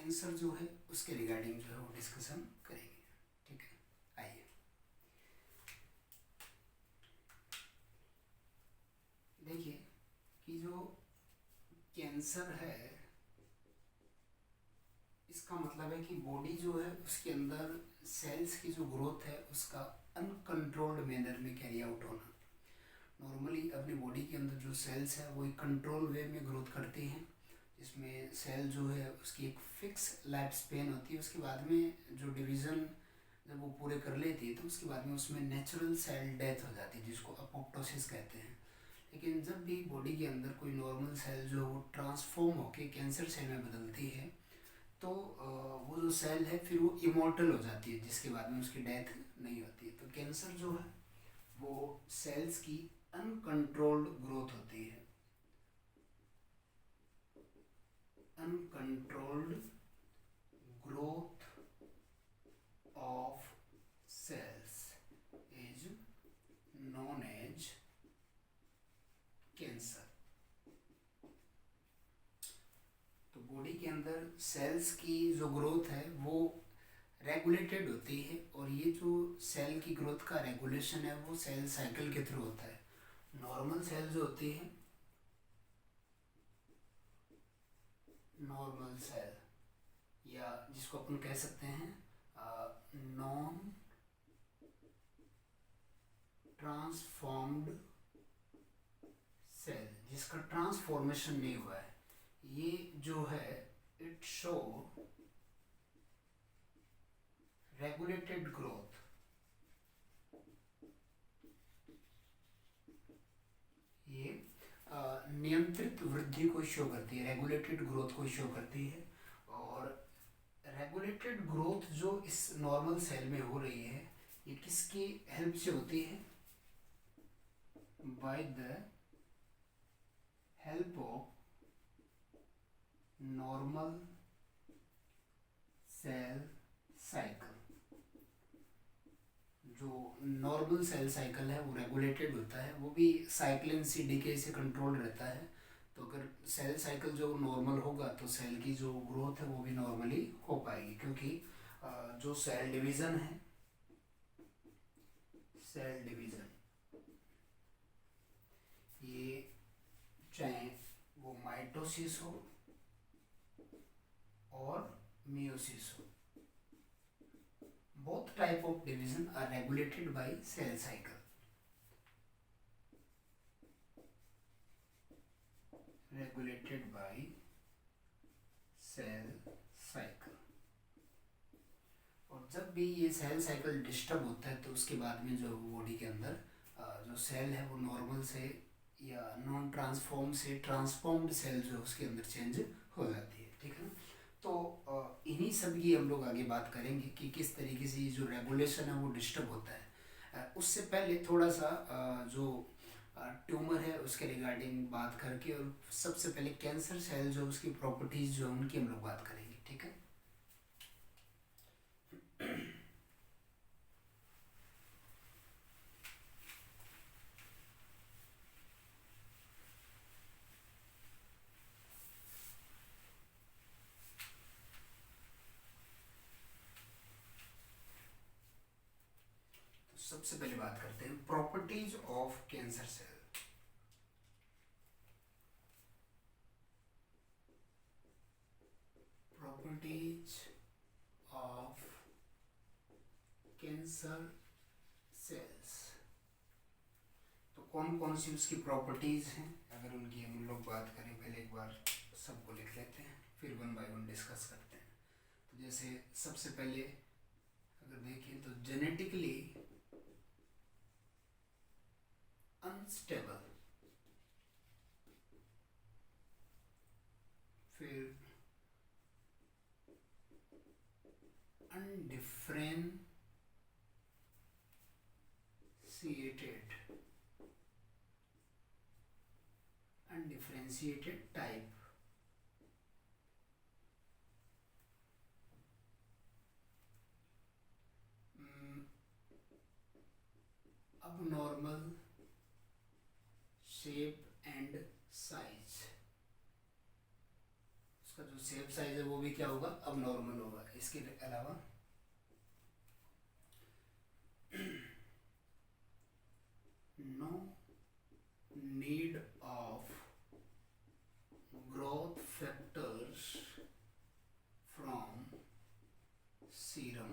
Cancer जो है उसके रिगार्डिंग जो है वो डिस्कशन करेंगे। ठीक है, आइए देखिए कि जो कैंसर है इसका मतलब है कि बॉडी जो है उसके अंदर सेल्स की जो ग्रोथ है उसका अनकंट्रोल्ड मैनर में कैरी आउट होना। नॉर्मली अपनी बॉडी के अंदर जो सेल्स है वो एक कंट्रोल वे में ग्रोथ करती हैं, जिसमें सेल जो है उसकी एक फिक्स लाइफ स्पेन होती है। उसके बाद में जो डिवीज़न जब वो पूरे कर लेती है तो उसके बाद में उसमें नेचुरल सेल डेथ हो जाती है, जिसको अपोप्टोसिस कहते हैं। लेकिन जब भी बॉडी के अंदर कोई नॉर्मल सेल जो वो ट्रांसफॉर्म होकर कैंसर सेल में बदलती है तो वो जो सेल है फिर वो इमॉर्टल हो जाती है, जिसके बाद में उसकी डेथ नहीं होती है। तो कैंसर जो है वो सेल्स की अनकंट्रोल्ड ग्रोथ होती है, uncontrolled growth of cells is known as cancer. तो बॉडी के अंदर सेल्स की जो ग्रोथ है वो रेगुलेटेड होती है, और ये जो सेल की ग्रोथ का रेगुलेशन है वो सेल साइकिल के थ्रू होता है। नॉर्मल सेल जो होती है, नॉर्मल सेल या जिसको अपन कह सकते हैं नॉन ट्रांसफॉर्म्ड सेल, जिसका ट्रांसफॉर्मेशन नहीं हुआ है, ये जो है इट शो रेगुलेटेड ग्रोथ। ये नियंत्रित वृद्धि को शो करती है, रेगुलेटेड ग्रोथ को शो करती है। और रेगुलेटेड ग्रोथ जो इस नॉर्मल सेल में हो रही है ये किसकी हेल्प से होती है? By the help of normal cell cycle. जो नॉर्मल सेल साइकिल है वो रेगुलेटेड होता है, वो भी साइक्लिन सी डीके से कंट्रोल रहता है। तो अगर सेल साइकिल जो नॉर्मल होगा तो सेल की जो ग्रोथ है वो भी नॉर्मली हो पाएगी, क्योंकि जो सेल डिवीज़न है, सेल डिवीज़न ये चाहे वो माइटोसिस हो और मियोसिस हो, both type of division are regulated by cell cycle, regulated by cell cycle। और जब भी ये सेल साइकिल डिस्टर्ब होता है तो उसके बाद में जो बॉडी के अंदर जो सेल है वो नॉर्मल से या नॉन ट्रांसफॉर्म से ट्रांसफॉर्म्ड सेल जो उसके अंदर चेंज हो जाती है। ठीक है ना? तो इन्हीं सब की हम लोग आगे बात करेंगे कि किस तरीके से ये जो रेगुलेशन है वो डिस्टर्ब होता है। उससे पहले थोड़ा सा जो ट्यूमर है उसके रिगार्डिंग बात करके, और सबसे पहले कैंसर सेल जो उसकी प्रॉपर्टीज जो उनकी हम लोग बात करेंगे। ठीक है, सबसे पहले बात करते हैं properties of cancer cell. Properties of cancer cells, तो कौन कौन सी उसकी प्रॉपर्टीज हैं, अगर उनकी हम लोग बात करें, पहले एक बार सबको लिख लेते हैं फिर वन बाय वन डिस्कस करते हैं। तो जैसे सबसे पहले अगर देखें तो जेनेटिकली अनस्टेबल, फिर undifferentiated type, abnormal shape and size, उसका उसका जो शेप साइज है वो भी क्या होगा, अब नॉर्मल होगा। इसके अलावा no need of growth factors from serum,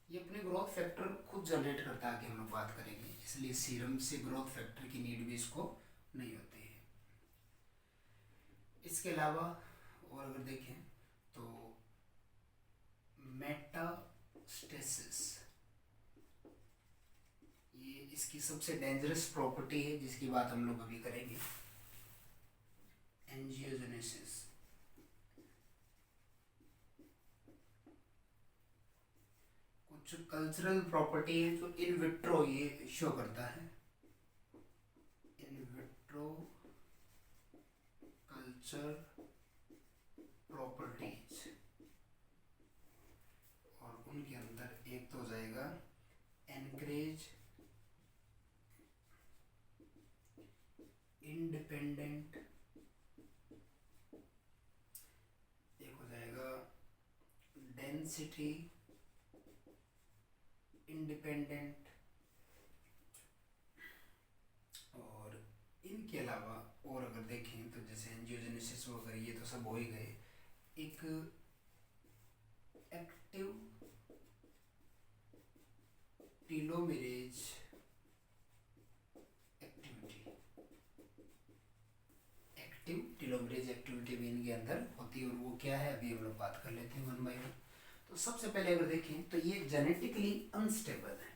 ये अपने ग्रोथ फैक्टर खुद जनरेट करता है, आगे हम लोग बात करेंगे, इसलिए सीरम से ग्रोथ फैक्टर की नीड भी इसको नहीं होती है। इसके अलावा और अगर देखें तो मेटास्टेसिस, ये इसकी सबसे डेंजरस प्रॉपर्टी है जिसकी बात हम लोग अभी करेंगे, एंजियोजेनेसिस। कुछ कल्चरल प्रॉपर्टी है जो इन विट्रो ये शो करता है, इन विट्रो कल्चर प्रॉपर्टीज, और उनके अंदर एक तो हो जाएगा एनकरेज इंडिपेंडेंट, एक हो जाएगा डेंसिटी इंडिपेंडेंट, और इनके अलावा और अगर देखें तो जैसे एंजियोजेनेसिस वगैरह ये तो सब हो ही गए, एक एक्टिव टीलोमेरेज एक्टिविटी, एक्टिव टीलोमेरेज एक्टिविटी भी इनके अंदर होती है, और वो क्या है अभी हम लोग बात कर लेते हैं वन बाय वन। तो सबसे पहले अगर देखें तो ये जेनेटिकली अनस्टेबल है,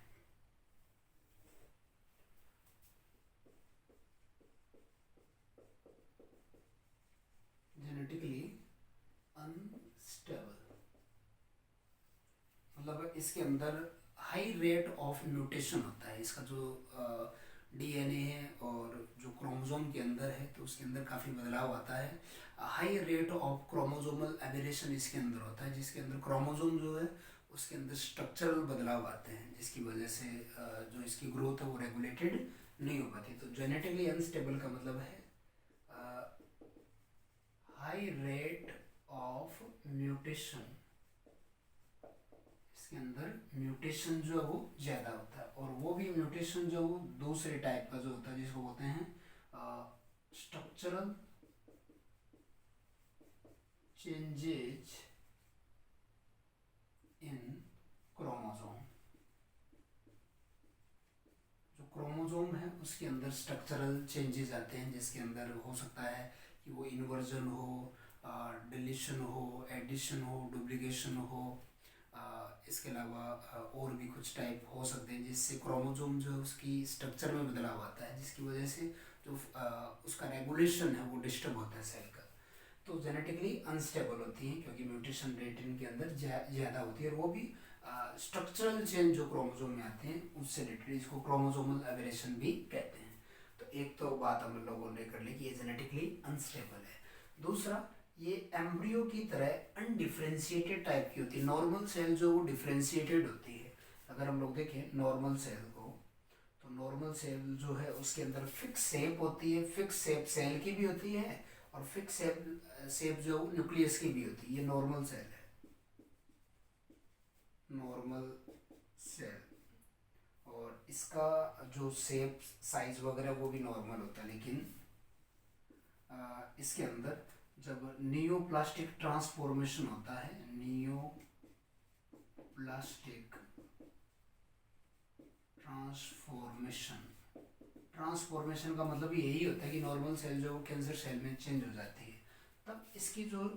जेनेटिकली अनस्टेबल मतलब इसके अंदर हाई रेट ऑफ म्यूटेशन होता है, इसका जो डीएनए है और जो क्रोमोसोम के अंदर है तो उसके अंदर काफ़ी बदलाव आता है, high rate of chromosomal aberration इसके अंदर होता है, जिसके अंदर क्रोमोसोम जो है उसके अंदर स्ट्रक्चरल बदलाव आते हैं, जिसकी वजह से जो इसकी ग्रोथ है वो रेगुलेटेड नहीं हो पाती। तो जेनेटिकली अनस्टेबल का मतलब है हाई रेट ऑफ म्यूटेशन, इसके अंदर म्यूटेशन जो है वो ज़्यादा होता है, और वो भी म्यूटेशन जो वो दूसरे टाइप का जो होता है जिसको बोलते हैं स्ट्रक्चरल चेंजेज इन क्रोमोसोम, जो क्रोमोसोम है उसके अंदर स्ट्रक्चरल चेंजेस आते हैं, जिसके अंदर हो सकता है कि वो इन्वर्जन हो, डिलीशन हो, एडिशन हो, डुप्लीकेशन हो, इसके अलावा और भी कुछ टाइप हो सकते हैं जिससे क्रोमोसोम जो है उसकी स्ट्रक्चर में बदलाव आता है, जिसकी वजह से जो उसका रेगुलेशन है वो डिस्टर्ब होता है सेल का। तो जेनेटिकली अनस्टेबल होती हैं क्योंकि म्यूटेशन रेट इनके अंदर ज़्यादा होती है, और वो भी स्ट्रक्चरल चेंज जो क्रोमोसोम में आते हैं उससे रिलेटेड, इसको क्रोमोसोमल एबेरेशन भी कहते हैं। तो एक तो बात हम लोगों ने कर ली कि ये जेनेटिकली अनस्टेबल है। दूसरा, ये एम्ब्रियो की तरह अनडिफ्रेंशिएटेड टाइप की होती है, नॉर्मल सेल जो वो डिफ्रेंशिएटेड होती है। अगर हम लोग देखें नॉर्मल सेल को, तो नॉर्मल सेल जो है उसके अंदर फिक्स शेप होती है, फिक्स शेप सेल की भी होती है और फिक्स शेप जो न्यूक्लियस की भी होती है, ये नॉर्मल सेल है, नॉर्मल सेल, और इसका जो शेप साइज वगैरह वो भी नॉर्मल होता है। लेकिन इसके अंदर जब नियोप्लास्टिक ट्रांसफॉर्मेशन होता है, नियोप्लास्टिक ट्रांसफॉर्मेशन का मतलब यही होता है कि नॉर्मल सेल जो कैंसर सेल में चेंज हो जाती है, तब इसकी जो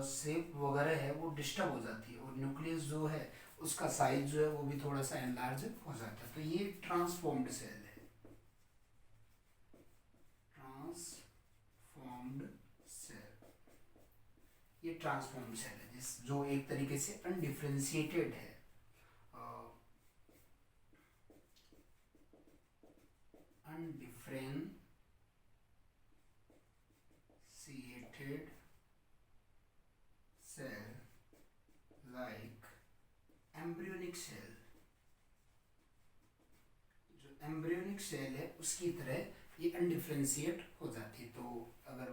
शेप वगैरह है वो डिस्टर्ब हो जाती है, और न्यूक्लियस जो है उसका साइज जो है वो भी थोड़ा सा एनलार्ज हो जाता है। तो ये ट्रांसफॉर्म्ड सेल है, ट्रांसफॉर्म्ड सेल, ये ट्रांसफॉर्म्ड सेल है जिस जो एक तरीके से अनडिफ्रेंशिएटेड है, undifferentiated cell like embryonic cell, जो एम्ब्रियोनिक सेल है उसकी तरह ये अनडिफ्रेंशिएट हो जाती है। तो अगर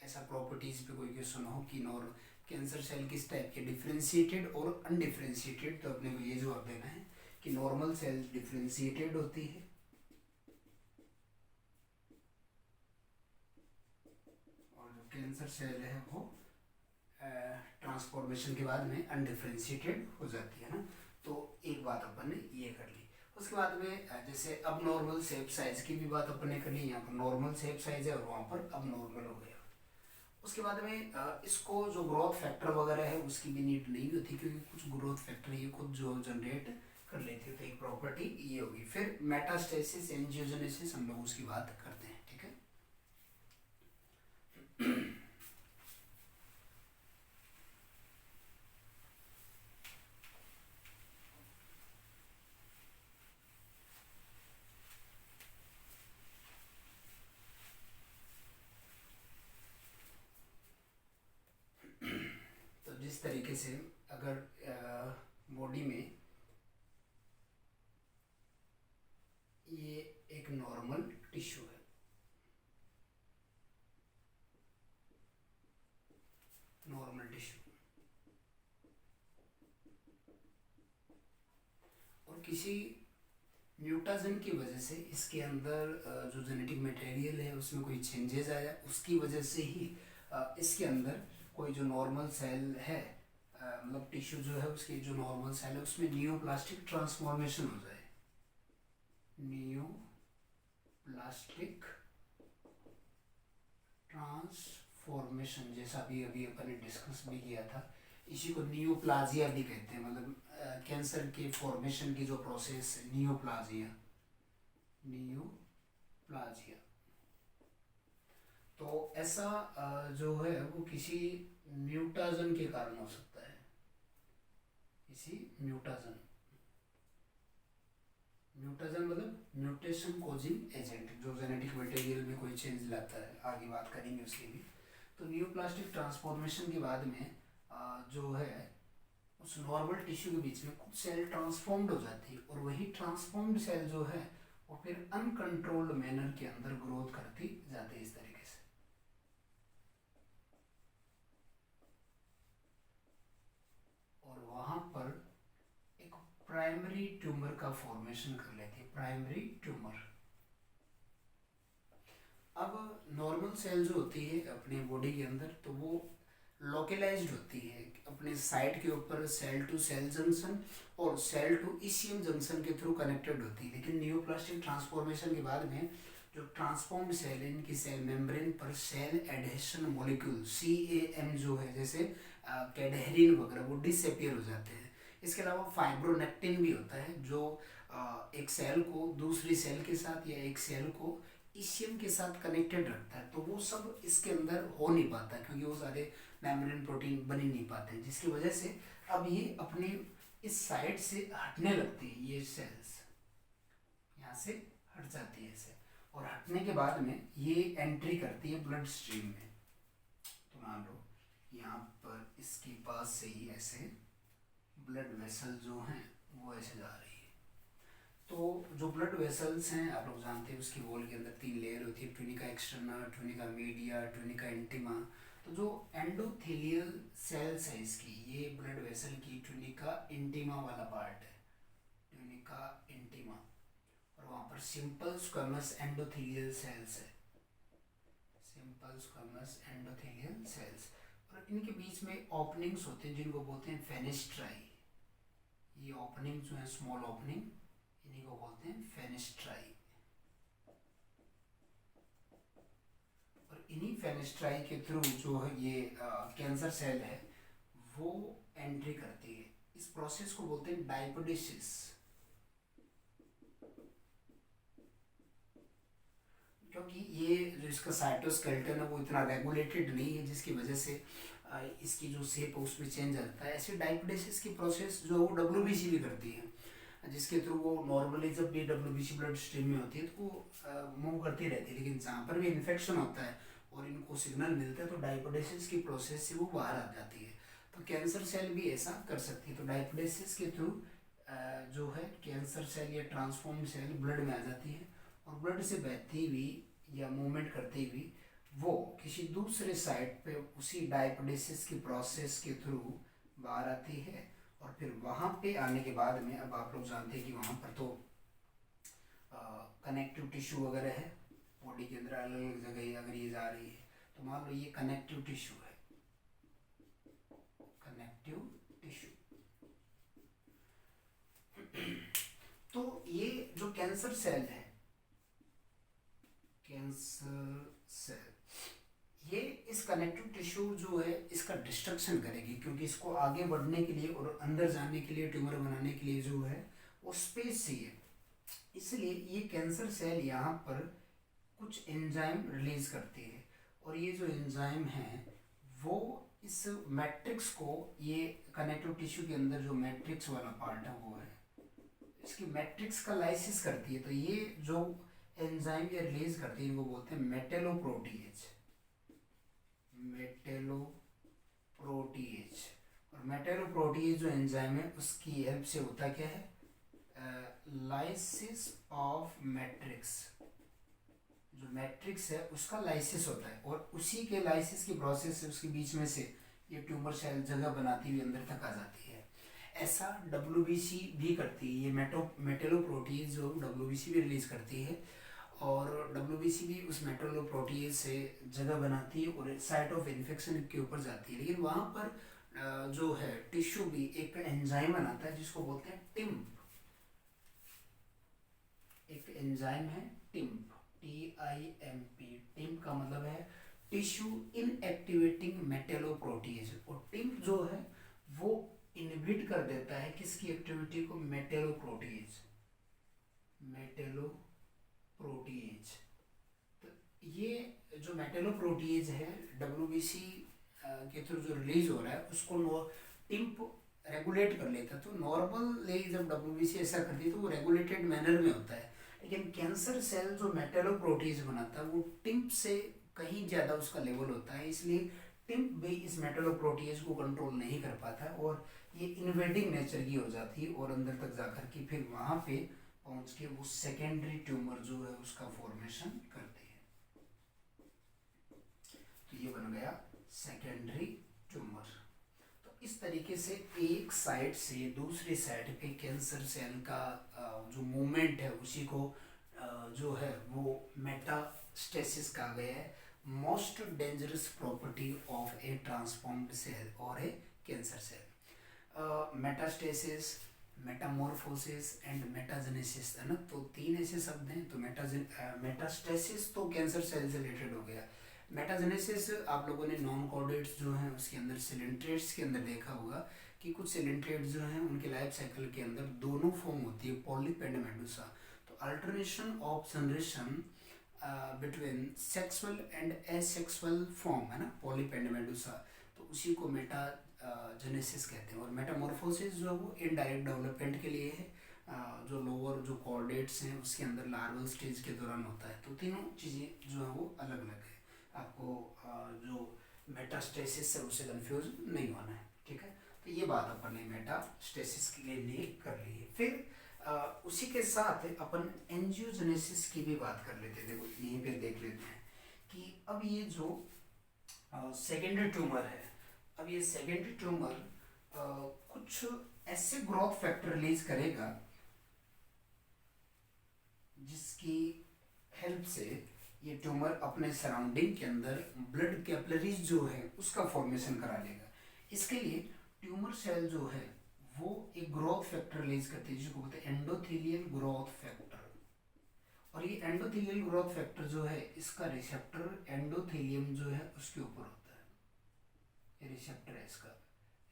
ऐसा प्रॉपर्टीज पे कोई क्वेश्चन हो कि नॉर कैंसर सेल किस टाइप के, डिफ्रेंशिएटेड और अनडिफ्रेंशिएटेड, तो अपने को ये जवाब देना है कि नॉर्मल सेल डिफ्रेंशिएटेड होती है और जो कैंसर सेल है वो ट्रांसफॉर्मेशन के बाद में अनडिफ्रेंशिएटेड हो जाती है ना। तो एक बात अपन ने ये कर ली। उसके बाद में जैसे अब नॉर्मल शेप साइज की भी बात अपन ने कर ली, यहाँ पर नॉर्मल शेप साइज है और वहाँ पर अब नॉर्मल हो गया। उसके बाद में इसको जो ग्रोथ फैक्टर वगैरह है उसकी भी नीड नहीं होती, क्योंकि कुछ ग्रोथ फैक्टर ये खुद जो जनरेट कर लेती है। तो एक प्रॉपर्टी ये होगी। फिर मेटास्टेसिस एंजियोजेनेसिस हम लोग उसकी बात करते हैं, ठीक है। तो जिस तरीके से अगर बॉडी में ये एक नॉर्मल टिश्यू है, नॉर्मल टिश्यू, और किसी म्यूटाजन की वजह से इसके अंदर जो जेनेटिक मटेरियल है उसमें कोई चेंजेस आया, उसकी वजह से ही इसके अंदर कोई जो नॉर्मल सेल है, मतलब टिश्यू जो है उसकी जो नॉर्मल सेल है उसमें नियोप्लास्टिक ट्रांसफॉर्मेशन हो जाए। नियोप्लास्टिक ट्रांसफॉर्मेशन, जैसा भी अभी अपन ने डिस्कस भी किया था, इसी को नियोप्लाजिया भी कहते हैं। मतलब कैंसर के फॉर्मेशन की जो प्रोसेस है, नियोप्लाजिया, नियोप्लाजिया। तो ऐसा जो है वो किसी म्यूटाजन के कारण हो सकता है, किसी म्यूटाजन। म्यूटाजन मतलब म्यूटेशन कोजिंग एजेंट, जो जेनेटिक मटेरियल में कोई चेंज लाता है, आगे बात करेंगे उसकी भी। तो नियोप्लास्टिक ट्रांसफॉर्मेशन के बाद में जो है उस नॉर्मल टिश्यू के बीच में कुछ सेल ट्रांसफॉर्म्ड हो जाती है, और वही ट्रांसफॉर्म्ड सेल जो है वो फिर अनकंट्रोल्ड मैनर के अंदर ग्रोथ करती जाती है इस तरीके से। और वहां पर एक प्राइमरी ट्यूमर का फॉर्मेशन कर लेती है, प्राइमरी ट्यूमर। अब नॉर्मल सेल जो होती है अपने बॉडी के अंदर, तो वो लोकलाइज्ड होती है अपने साइड के ऊपर, सेल टू सेल जंक्शन और सेल टू ईसीएम जंक्शन के थ्रू कनेक्टेड होती है। लेकिन नियोप्लास्टिक ट्रांसफॉर्मेशन के बाद में जो ट्रांसफॉर्म्ड सेल है, इनकी सेल मेम्ब्रेन पर सेल एडहेशन मॉलिक्यूल CAM जो है, जैसे कैडहेरिन वगैरह, वो डिसअपियर हो जाते हैं। इसके अलावा फाइब्रोनेक्टिन भी होता है जो एक सेल को दूसरी सेल के साथ या एक सेल को ईसीएम के साथ कनेक्टेड रखता है। तो वो सब इसके अंदर हो नहीं पाता क्योंकि वो सारे मेम्ब्रेन प्रोटीन बन ही नहीं पाते, जिसकी वजह से अब ये अपनी इस साइड से हटने लगती है। ये सेल्स यहाँ से हट जाती है ऐसे, और हटने के बाद में ये एंट्री करती है ब्लड स्ट्रीम में। तो मान लो यहाँ पर इसके पास से ही ऐसे ब्लड वेसल जो हैं वो ऐसे जा रही है। तो जो ब्लड वेसल्स हैं आप लोग जानते हैं, उसकी वॉल के अंदर 3 लेयर होती है, tunica externa, tunica media, tunica intima. तो जो एंडोथेलियल सेल्स है इसकी, ये ब्लड वेसल की ट्यूनिका इंटीमा वाला पार्ट है, ट्यूनिका इंटीमा। और वहाँ पर सिंपल स्क्वेमस एंडोथेलियल सेल्स है, सिंपल स्क्वेमस एंडोथेलियल सेल्स। और इनके बीच में ओपनिंग्स होते हैं जिनको बोलते हैं फेनेस्ट्राई। ये ओपनिंग जो है स्मॉल ओपनिंग, इन्हीं को बोलते हैं फेनेस्ट्राई। और इन्हीं फेनेस्ट्राई के थ्रू जो है ये कैंसर सेल है वो एंट्री करती है। इस प्रोसेस को बोलते हैं डायपोडिसिस। क्योंकि ये जो इसका साइटोस्केलेटन है वो इतना रेगुलेटेड नहीं है, जिसकी वजह से इसकी जो शेप है उसमें चेंज आता है। ऐसे डायपोडिसिस की प्रोसेस जो है वो WBC भी करती है, जिसके थ्रू वो नॉर्मली जब भी WBC ब्लड स्ट्रीम में होती है तो वो मूव करती रहती है। लेकिन जहाँ पर भी इन्फेक्शन होता है और इनको सिग्नल मिलता है तो डायपोडेसिस की प्रोसेस से वो बाहर आ जाती है। तो कैंसर सेल भी ऐसा कर सकती है। तो डायपोडेसिस के थ्रू जो है कैंसर सेल या ट्रांसफॉर्म सेल ब्लड में आ जाती है, और ब्लड से बहती हुई या मूवमेंट करती हुई वो किसी दूसरे साइट पे उसी डायपोडेसिस की प्रोसेस के थ्रू बाहर आती है, और फिर वहाँ पे आने के बाद में अब आप लोग जानते हैं कि वहाँ पर तो कनेक्टिव टिश्यू वगैरह है बॉडी के अंदर, अलग अलग जगह अगर ये जा रही है तो मान लो ये कनेक्टिव टिश्यू है, कनेक्टिव टिश्यू। तो ये जो कैंसर सेल है, कैंसर सेल, ये इस कनेक्टिव टिश्यू जो है इसका डिस्ट्रक्शन करेगी, क्योंकि इसको आगे बढ़ने के लिए और अंदर जाने के लिए, ट्यूमर बनाने के लिए जो है वो स्पेस चाहिए। इसलिए ये कैंसर सेल यहाँ पर कुछ एंजाइम रिलीज करती है, और ये जो एंजाइम है वो इस मैट्रिक्स को, ये कनेक्टिव टिश्यू के अंदर जो मैट्रिक्स वाला पार्ट है वो है, इसकी मैट्रिक्स का लाइसिस करती है। तो ये जो एंजाइम ये रिलीज करती है इनको बोलते हैं मेटेलोप्रोटीएज, मेटेलोप्रोटीएज। और मेटेलोप्रोटीएज जो एंजाइम है उसकी हेल्प से होता क्या है, लाइसिस ऑफ मैट्रिक्स, जो मैट्रिक्स है उसका लाइसिस होता है, और उसी के लाइसिस की प्रोसेस से उसके बीच में से ये ट्यूमर सेल जगह बनाती हुई अंदर तक आ जाती है। ऐसा WBC भी करती है, ये मेटेलोप्रोटीएज जो WBC भी रिलीज करती है, और WBC भी उस मेटेलोप्रोटीएज से जगह बनाती है और साइट ऑफ इन्फेक्शन के ऊपर जाती है। लेकिन वहाँ पर जो है टिश्यू भी एक एंजाइम बनाता है जिसको बोलते हैं टिम्प, एक एंजाइम है टिम्प, TIMP। टिम्प का मतलब है टिश्यू इनएक्टिवेटिंग मेटेलोप्रोटीएज, और टिम्प जो है वो इनहिबिट कर देता है किसकी एक्टिविटी को, मेटेलोप्रोटीएज, मेटेलोप्रोटीएज। तो ये जो मेटेलोप्रोटीएज है WBC के थ्रू जो रिलीज हो रहा है उसको टिम्प रेगुलेट कर लेता है। तो नॉर्मली जब WBC ऐसा करती है तो वो रेगुलेटेड मैनर में होता है, लेकिन कैंसर सेल जो मेटेलोप्रोटीज बनाता है वो टिम्प से कहीं ज़्यादा उसका लेवल होता है, इसलिए टिम्प भी इस मेटेलोप्रोटीज को कंट्रोल नहीं कर पाता है, और ये इन्वेडिंग नेचर की हो जाती है, और अंदर तक जाकर के फिर वहाँ पे पहुँच के वो सेकेंडरी ट्यूमर जो है उसका फॉर्मेशन करती है। तो ये बन गया सेकेंडरी ट्यूमर। तो इस तरीके से एक साइड से दूसरी साइड पे कैंसर सेल का जो मूवमेंट है उसी को जो है वो मेटास्टेसिस कहा गया है, most dangerous property of a transformed cell और a cancer cell. Metastasis, metamorphosis and metagenesis है ना, तो तीन ऐसे शब्द हैं। तो मेटास्टेसिस तो कैंसर सेल से रिलेटेड हो गया। मेटाजेनेसिस आप लोगों ने नॉन कॉर्डेट्स जो हैं उसके अंदर सिलेंट्रेट्स के अंदर देखा होगा कि कुछ सिलेंट्रेट्स जो हैं उनके लाइफ साइकिल के अंदर दोनों फॉर्म होती है, पॉलिप एंड मेडुसा। तो alternation of generation between sexual and asexual form है ना, पॉलिप एंड मेडुसा, तो उसी को मेटाजेनेसिस कहते हैं। और मेटामॉर्फोसिस जो है वो इनडायरेक्ट डेवलपमेंट के लिए है, जो लोअर जो कॉर्डेट्स हैं उसके अंदर लार्वल स्टेज के दौरान होता है। तो तीनों चीज़ें जो है वो अलग अलग है, आपको जो मेटास्टेसिस है उससे कंफ्यूज नहीं होना है, ठीक है। तो ये बात अपन ने मेटास्टेसिस के लिए कर ली है। फिर उसी के साथ अपन एंजियोजेनेसिस की भी बात कर लेते हैं। देखो यहीं पे देख लेते हैं कि अब ये जो सेकेंडरी ट्यूमर है, अब ये सेकेंडरी ट्यूमर कुछ ऐसे ग्रोथ फैक्टर रिलीज करेगा जिसकी हेल्प से ये ट्यूमर अपने सराउंडिंग के अंदर ब्लड कैपिलरीज जो है उसका फॉर्मेशन करा लेगा। इसके लिए ट्यूमर सेल जो है वो एक ग्रोथ फैक्टर रिलीज करती है जिसको बोलते हैं एंडोथेलियल ग्रोथ फैक्टर। और ये एंडोथेलियल ग्रोथ फैक्टर जो है इसका रिसेप्टर एंडोथेलियम जो है उसके ऊपर होता है, ये रिसेप्टर है इसका,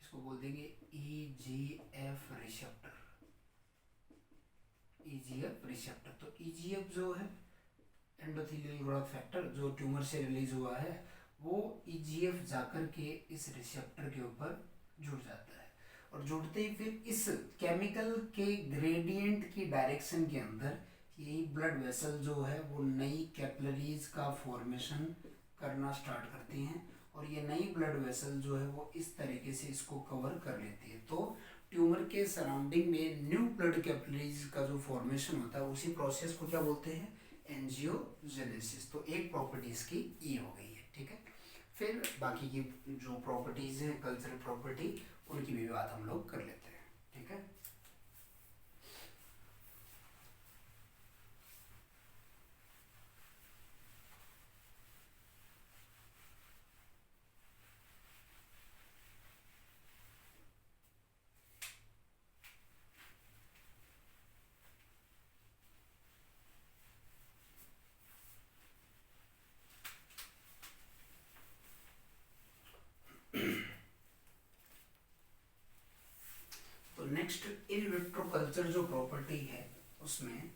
इसको बोल देंगे EGF रिसेप्टर, EGF रिसेप्टर। तो EGF जो है एंडोथेलियल ग्रोथ फैक्टर जो ट्यूमर से रिलीज हुआ है वो EGF जाकर के इस रिसेप्टर के ऊपर जुड़ जाता है, और जुड़ते ही फिर इस केमिकल के ग्रेडियंट की डायरेक्शन के अंदर यही ब्लड वेसल जो है वो नई कैपिलरीज का फॉर्मेशन करना स्टार्ट करती हैं, और ये नई ब्लड वेसल जो है वो इस तरीके से इसको कवर कर लेती है। तो ट्यूमर के सराउंडिंग में न्यू ब्लड कैपिलरीज का जो फॉर्मेशन होता है उसी प्रोसेस को क्या बोलते हैं, एंजियोजेनेसिस। तो एक प्रॉपर्टी इसकी ये हो गई है। ठीक है। फिर बाकी की जो प्रॉपर्टीज हैं कल्चरल प्रॉपर्टी, उनकी भी बात हम लोग कर लेते हैं, ठीक है। तो नेक्स्ट इन विट्रो कल्चर जो प्रॉपर्टी है उसमें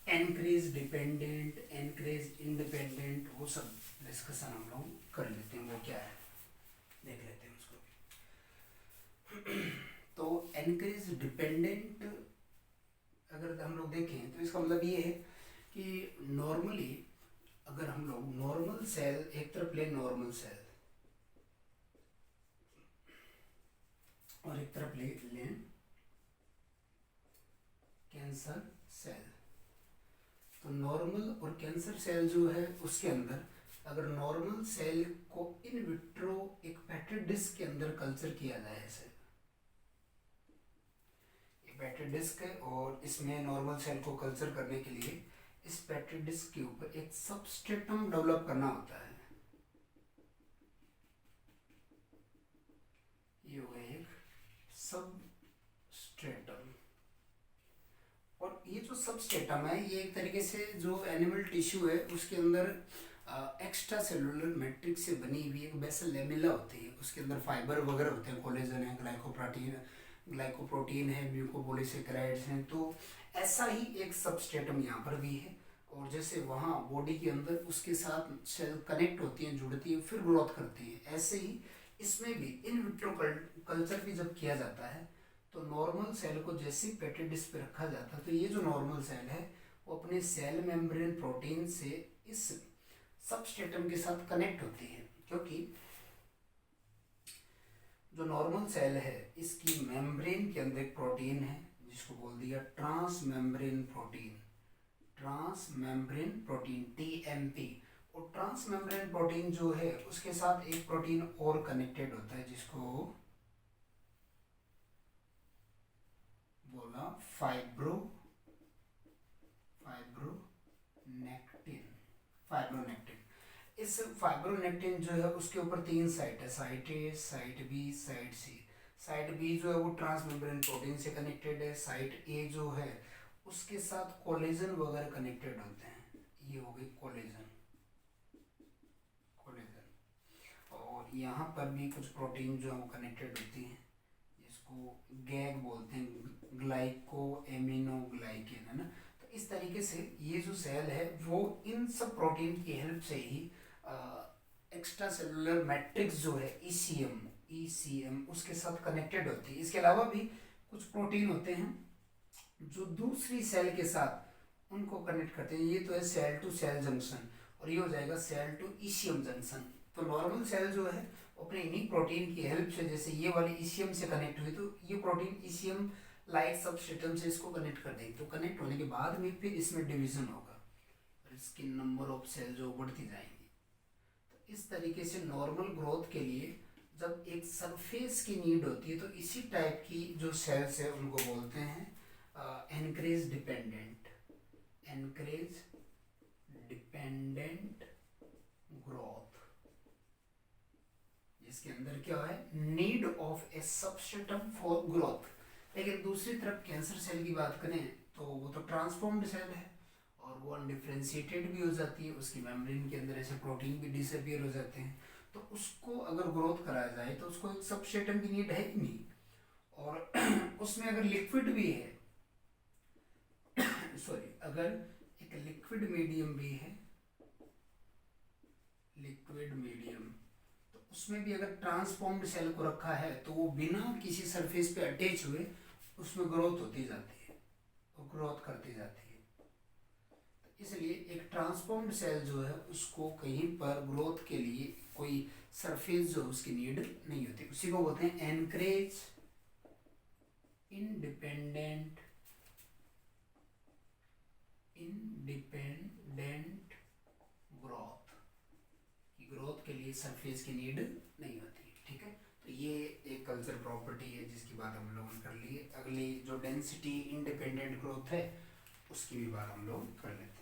एनकरेज डिपेंडेंट, एनकरेज इंडिपेंडेंट, वो सब डिस्कशन हम लोग कर लेते हैं, वो क्या है देख लेते हैं उसको भी। तो एनकरेज डिपेंडेंट अगर हम लोग देखें तो इसका मतलब ये है कि नॉर्मली अगर हम लोग नॉर्मल सेल एक तरफ ले, नॉर्मल सेल और एक तरफ ले कैंसर सेल, तो नॉर्मल और कैंसर सेल जो है उसके अंदर अगर नॉर्मल सेल को इन विट्रो एक पेट्री डिस्क के अंदर कल्चर किया जाए, ऐसे ये पेट्री डिस्क है और इसमें नॉर्मल सेल को कल्चर करने के लिए इस पेट्री डिस्क के ऊपर एक सबस्ट्रेटम डेवलप करना होता है। ये हो गया एक सबस्ट्रेटम, और ये जो सबस्ट्रेटम है ये एक तरीके से जो एनिमल टिश्यू है उसके अंदर एक्स्ट्रा सेलुलर मैट्रिक्स से बनी हुई एक बेसल लेमिला होती है, उसके अंदर फाइबर वगैरह होते हैं, कोलेजन है, ग्लाइकोप्रोटीन है, म्यूकोपॉलीसेकेराइड्स हैं। तो ऐसा ही एक सबस्ट्रेटम यहाँ पर भी है, और जैसे वहाँ बॉडी के अंदर उसके साथ सेल कनेक्ट होती हैं, जुड़ती है, फिर ग्रोथ करती है, ऐसे ही इसमें भी इन विट्रो कल्चर भी जब किया जाता है तो नॉर्मल सेल को जैसे पेट्री डिस्क पे रखा जाता है तो ये जो नॉर्मल सेल है वो अपने सेल मेम्ब्रेन प्रोटीन से इस सबस्ट्रेटम के साथ कनेक्ट होती है, क्योंकि जो नॉर्मल सेल है इसकी मेम्ब्रेन के अंदर एक प्रोटीन है जिसको बोल दिया trans membrane protein, trans membrane protein TMP, और ट्रांस मेम्ब्रेन प्रोटीन जो है उसके साथ एक प्रोटीन और कनेक्टेड होता है जिसको बोला फाइब्रोनेक्टिन। इस फाइब्रोनेक्टिन जो है उसके ऊपर 3 साइट है, साइट ए, साइट बी, साइट सी। साइट बी जो है वो ट्रांसमेम्ब्रेन प्रोटीन से कनेक्टेड है, साइट ए जो है उसके साथ कोलेजन वगैरह कनेक्टेड होते हैं, ये हो गई कोलेजन, और यहाँ पर भी कुछ प्रोटीन जो है वो कनेक्टेड होती हैं जिसको गैग बोलते हैं, ग्लाइको एमिनोग्लाइकेन, है ना। तो इस तरीके से ये जो सेल है वो इन सब प्रोटीन की हेल्प से ही एक्स्ट्रा सेलुलर मैट्रिक्स जो है ECM उसके साथ कनेक्टेड होती है। इसके अलावा भी कुछ प्रोटीन होते हैं जो दूसरी सेल के साथ उनको कनेक्ट करते हैं, ये तो है सेल टू सेल जंक्शन, और ये हो जाएगा सेल टू ECM जंक्शन। तो नॉर्मल सेल जो है अपने इन्हीं प्रोटीन की हेल्प से, जैसे ये वाली ECM से कनेक्ट हुई तो ये प्रोटीन ECM लाइक सबस्ट्रेटम से इसको कनेक्ट कर देगी, तो कनेक्ट होने के बाद में फिर इसमें डिवीजन होगा और इसकी नंबर ऑफ सेल जो बढ़ती जाएंगी। तो इस तरीके से नॉर्मल ग्रोथ के लिए जब एक सरफेस की नीड होती है तो इसी टाइप की जो सेल्स है उनको बोलते हैं एनकरेज डिपेंडेंट ग्रोथ, जिसके अंदर क्या है need of A substratum for growth. लेकिन दूसरी तरफ कैंसर सेल की बात करें तो वो तो ट्रांसफॉर्म्ड सेल है और वो अनडिफरेंशिएटेड भी हो जाती है, उसकी मेम्ब्रेन के अंदर ऐसे प्रोटीन भी डिसअपियर हो जाते हैं, तो उसको अगर ग्रोथ कराया जाए तो उसको एक सबस्ट्रेटम की नीड है ही नहीं, और उसमें अगर लिक्विड भी है सॉरी अगर एक लिक्विड मीडियम भी है, लिक्विड मीडियम, तो उसमें भी अगर ट्रांसफॉर्म्ड सेल को रखा है तो वो बिना किसी सरफेस पे अटैच हुए उसमें ग्रोथ होती जाती है और ग्रोथ करती जाती है। तो इसलिए एक ट्रांसफॉर्म्ड सेल जो है उसको कहीं पर ग्रोथ के लिए कोई सरफेस जो उसकी नीड नहीं होती, उसी को बोलते हैं एनकरेज इंडिपेंडेंट ग्रोथ। सरफेस की नीड नहीं होती। ठीक है, तो ये एक कल्चर प्रॉपर्टी है जिसकी बात हम लोगों ने कर ली है। अगली जो डेंसिटी इंडिपेंडेंट ग्रोथ है उसकी भी बात हम लोग कर लेते हैं।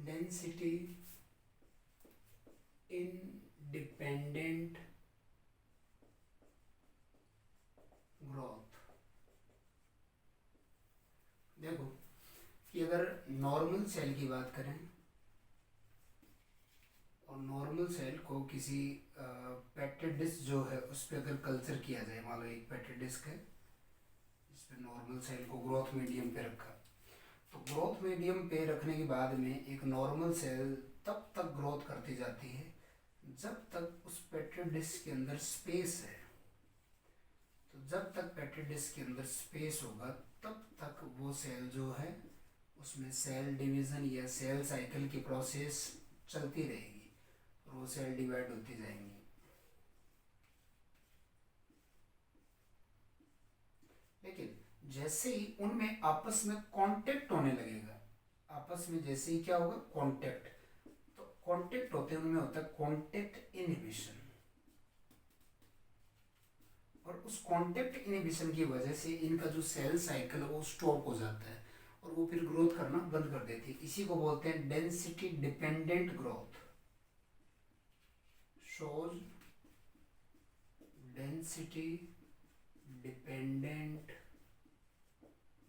डेंसिटी इंडिपेंडेंट ग्रोथ, देखो कि अगर नॉर्मल सेल की बात करें और नॉर्मल सेल को किसी पेटेड डिस्क जो है उस पर अगर कल्चर किया जाए, मान लो एक पेटेड डिस्क है इस पे नॉर्मल सेल को ग्रोथ मीडियम पे रखा, तो ग्रोथ मीडियम पे रखने के बाद में एक नॉर्मल सेल तब तक ग्रोथ करती जाती है जब तक उस पेटेड डिस्क के अंदर स्पेस है। तो जब तक पेटेड डिस्क के अंदर स्पेस होगा तब तक वो सेल जो है उसमें सेल डिवीज़न या सेल साइकिल की प्रोसेस चलती रहेगी और वो सेल डिवाइड होती जाएंगी। लेकिन जैसे ही उनमें आपस में कांटेक्ट होने लगेगा, आपस में जैसे ही क्या होगा कांटेक्ट, तो कांटेक्ट होते हैं उनमें होता है कांटेक्ट इनहिबिशन, और उस कांटेक्ट इनहिबिशन की वजह से इनका जो सेल साइकिल है वो स्टॉप हो जाता है और वो फिर ग्रोथ करना बंद कर देती है। इसी को बोलते हैं density dependent growth, shows density dependent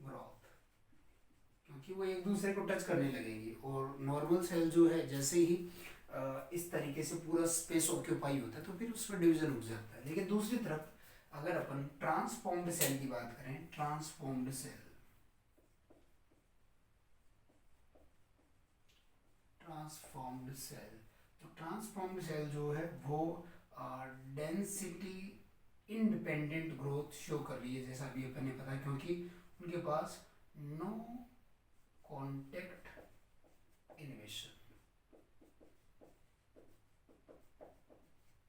growth, क्योंकि वो एक दूसरे को टच करने लगेंगी। और नॉर्मल सेल जो है जैसे ही इस तरीके से पूरा स्पेस ऑक्यूपाई होता है तो फिर उसमें डिवीजन रुक जाता है। लेकिन दूसरी तरफ अगर अपन ट्रांसफॉर्म्ड सेल की बात करें, ट्रांसफॉर्म्ड सेल, ट्रांसफॉर्म्ड सेल, तो ट्रांसफॉर्म्ड सेल जो है वो डेंसिटी इंडिपेंडेंट ग्रोथ शो कर रही है, जैसा अभी अपन ने पता, क्योंकि उनके पास नो कॉन्टेक्ट इनहिबिशन,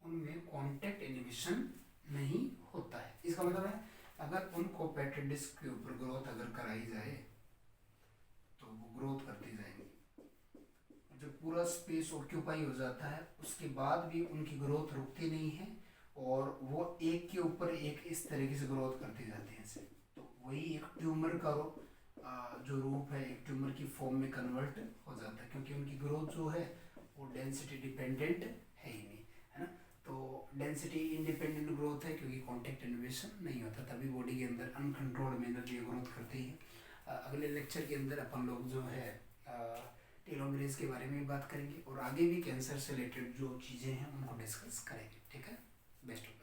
उनमें कॉन्टेक्ट इनहिबिशन नहीं होता है। इसका मतलब है अगर उनको पेटेड डिस्क के ऊपर ग्रोथ अगर कराई जाए तो वो ग्रोथ करती जाएंगी। जब पूरा स्पेस ऑक्यूपाई हो जाता है उसके बाद भी उनकी ग्रोथ रुकती नहीं है और वो एक के ऊपर एक इस तरीके से ग्रोथ करती जाती है इसे। तो वही एक ट्यूमर का जो रूप है एक ट्यूमर की फॉर्म में कन्वर्ट हो जाता है, क्योंकि उनकी ग्रोथ जो है वो डेंसिटी डिपेंडेंट है ही नहीं, है ना। तो डेंसिटी इंडिपेंडेंट ग्रोथ है क्योंकि कॉन्टेक्ट इनहिबिशन नहीं होता, तभी बॉडी के अंदर अनकंट्रोल्ड मैनर में ग्रोथ करती है। अगले लेक्चर के अंदर अपन लोग जो है टेलोमेरेज के बारे में बात करेंगे और आगे भी कैंसर से रिलेटेड जो चीज़ें हैं उनको डिस्कस करेंगे। ठीक है, बेस्ट।